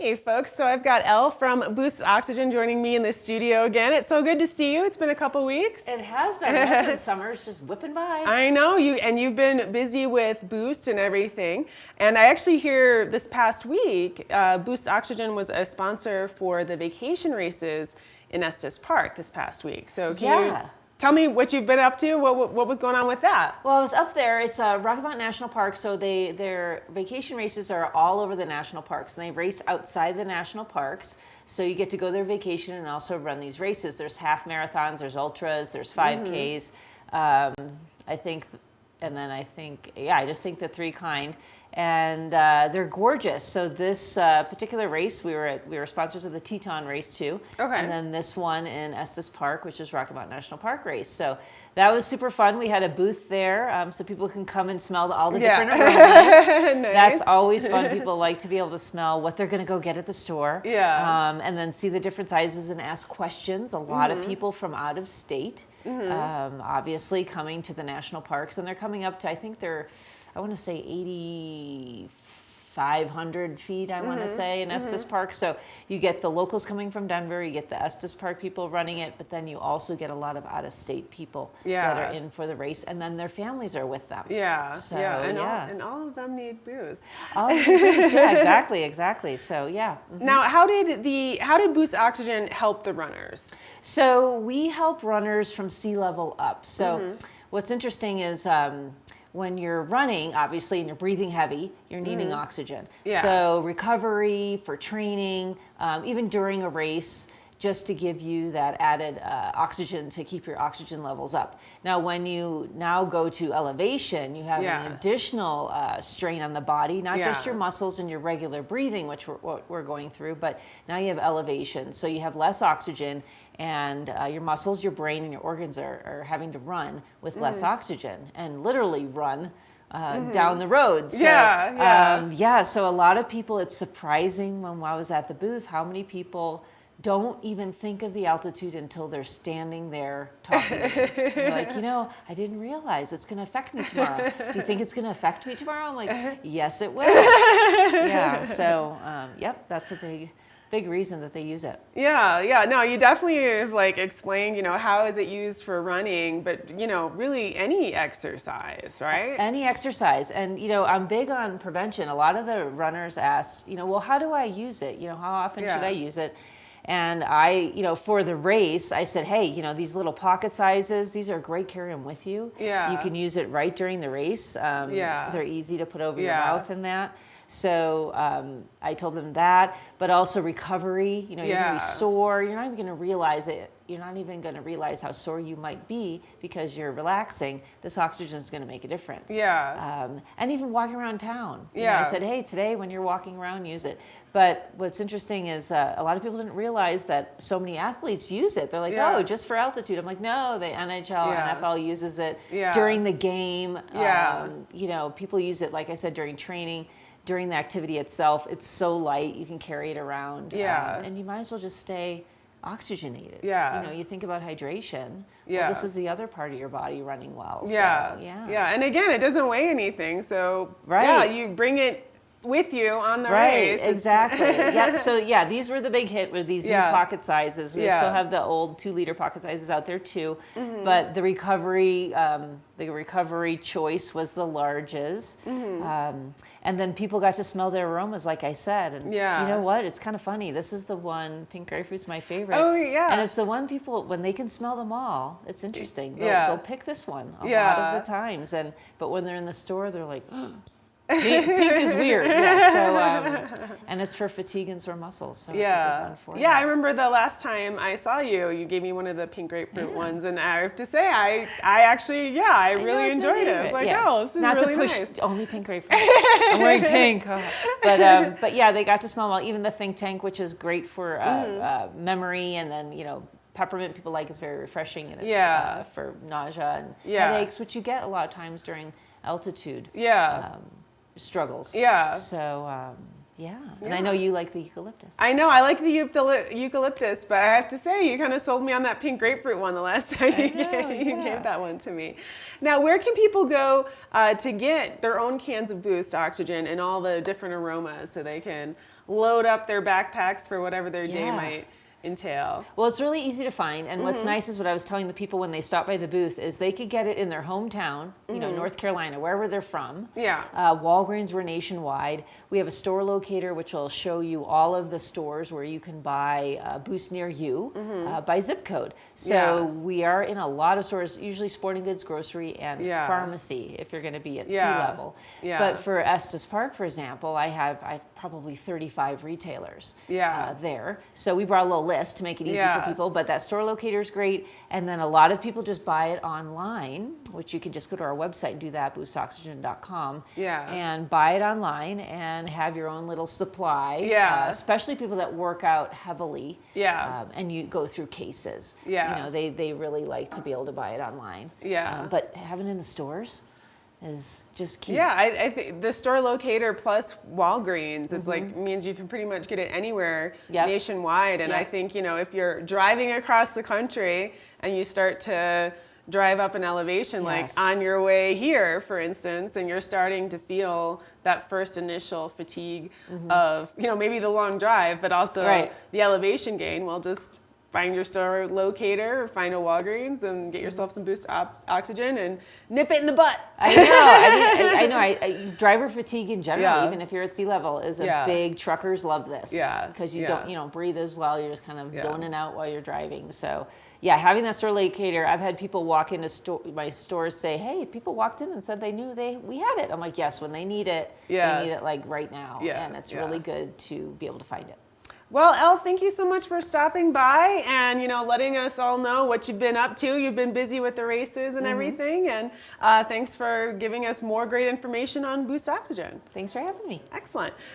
Hey folks, so I've got Elle from Boost Oxygen joining me in the studio again. It's so good to see you. It's been a couple weeks. It has been. It has been. Summer's just whipping by. I know, you've been busy with Boost and everything. And I actually hear this past week, Boost Oxygen was a sponsor for the vacation races in Estes Park this past week. So can you tell me what you've been up to? What was going on with that? Well, I was up there. It's Rocky Mountain National Park, so their vacation races are all over the national parks, and they race outside the national parks. So you get to go there vacation and also run these races. There's half marathons, there's ultras, there's 5Ks. I think I just think the three kind. And they're gorgeous. So this particular race, we were sponsors of the Teton race too. Okay. And then this one in Estes Park, which is Rocky Mountain National Park race. So that was super fun. We had a booth there, so people can come and smell all the different aromas. Nice. That's always fun. People like to be able to smell what they're going to go get at the store. Yeah. And then see the different sizes and ask questions. A lot of people from out of state, obviously coming to the national parks, and they're coming up to, I want to say 8,500 feet, I want to say, in Estes Park. So you get the locals coming from Denver, you get the Estes Park people running it, but then you also get a lot of out-of-state people that are in for the race, and then their families are with them. Yeah, so, and all of them need booze. All of them need booze, yeah, exactly. So, yeah. Now, how did Boost Oxygen help the runners? So we help runners from sea level up. So what's interesting is when you're running, obviously, and you're breathing heavy, you're needing oxygen. Yeah. So recovery, for training, even during a race, just to give you that added oxygen to keep your oxygen levels up. Now, when you now go to elevation, you have an additional strain on the body, not just your muscles and your regular breathing, which we're going through, but now you have elevation. So you have less oxygen, and your muscles, your brain, and your organs are having to run with less oxygen, and literally run down the road. So, so a lot of people, it's surprising when I was at the booth, how many people don't even think of the altitude until they're standing there talking to me. They're like, I didn't realize it's going to affect me tomorrow. Do you think it's going to affect me tomorrow? I'm like, yes, it will. So, that's a big reason that they use it. No, you definitely have explained, how is it used for running, but really any exercise, right? Any exercise. And I'm big on prevention. A lot of the runners asked, well, how do I use it? How often should I use it? And I, for the race, I said, hey, these little pocket sizes, these are great, carry them with you. Yeah. You can use it right during the race. They're easy to put over your mouth and that. So I told them that, but also recovery. You're going to be sore. You're not even going to realize it. You're not even going to realize how sore you might be because you're relaxing. This oxygen is going to make a difference. And even walking around town. I said, hey, today when you're walking around, use it. But what's interesting is a lot of people didn't realize that so many athletes use it. They're like, oh, just for altitude. I'm like, no, the NHL, NFL uses it during the game. People use it, like I said, during training. During the activity itself, it's so light, you can carry it around. And you might as well just stay oxygenated. You think about hydration. Well, this is the other part of your body running well. And again, it doesn't weigh anything. So you bring it with you on the race. Exactly. So these were the big hit with these new pocket sizes. We still have the old 2-liter pocket sizes out there too, but the recovery choice was the larges. And then people got to smell their aromas, like I said. And you know what? It's kind of funny. This is the one, pink grapefruit's my favorite. Oh, yeah. And it's the one people, when they can smell them all, it's interesting. They'll pick this one a lot of the times. But when they're in the store, they're like, pink is weird. And it's for fatigue and sore muscles, so it's a good one for you. I remember the last time I saw you, you gave me one of the pink grapefruit ones, and I have to say, I actually, I really enjoyed it. I was like, oh, this is not really to push nice. Only pink grapefruit. I'm wearing pink. But they got to smell well. Even the think tank, which is great for memory, and then peppermint people like. It's very refreshing, and it's for nausea and headaches, which you get a lot of times during altitude. Struggles. So, and I know you like the eucalyptus. I know, I like the eucalyptus, but I have to say, you kind of sold me on that pink grapefruit one the last time you gave that one to me. Now, where can people go to get their own cans of Boost Oxygen and all the different aromas so they can load up their backpacks for whatever their day Yeah. might entail. Well, it's really easy to find, and what's nice is what I was telling the people when they stop by the booth is they could get it in their hometown, you know, North Carolina, wherever they're from. Yeah. Walgreens, we're nationwide. We have a store locator which will show you all of the stores where you can buy Boost near you by zip code. So Yeah. we are in a lot of stores, usually sporting goods, grocery, and Yeah. pharmacy if you're going to be at sea Yeah. level. Yeah. But for Estes Park, for example, I've probably 35 retailers Yeah. there. So we brought a little list to make it easy Yeah. for people, but that store locator is great. And then a lot of people just buy it online, which you can just go to our website and do that, boostoxygen.com, Yeah. and buy it online and have your own little supply. Yeah. Especially people that work out heavily. Yeah. And you go through cases. Yeah. You know, they really like to be able to buy it online. Yeah. But having it in the stores is just key. Yeah, I think the store locator plus Walgreens, it's like means you can pretty much get it anywhere Yep. nationwide. And I Yep. think, you know, if you're driving across the country and you start to drive up an elevation, like Yes. on your way here, for instance, and you're starting to feel that first initial fatigue of, you know, maybe the long drive, but also Right. the elevation gain, well, just find your store locator, find a Walgreens, and get yourself some Boost Oxygen and nip it in the butt. I know. I know. Driver fatigue in general, Yeah. even if you're at sea level, is a Yeah. big. Truckers love this. Yeah. Because you Yeah. don't, breathe as well. You're just kind of Yeah. zoning out while you're driving. So, yeah, having that store locator. I've had people walk into my stores say, "Hey, people walked in and said they knew we had it." I'm like, "Yes, when they need it, Yeah. they need it like right now." Yeah. And it's Yeah. really good to be able to find it. Well, Elle, thank you so much for stopping by and, you know, letting us all know what you've been up to. You've been busy with the races and everything, and thanks for giving us more great information on Boost Oxygen. Thanks for having me. Excellent.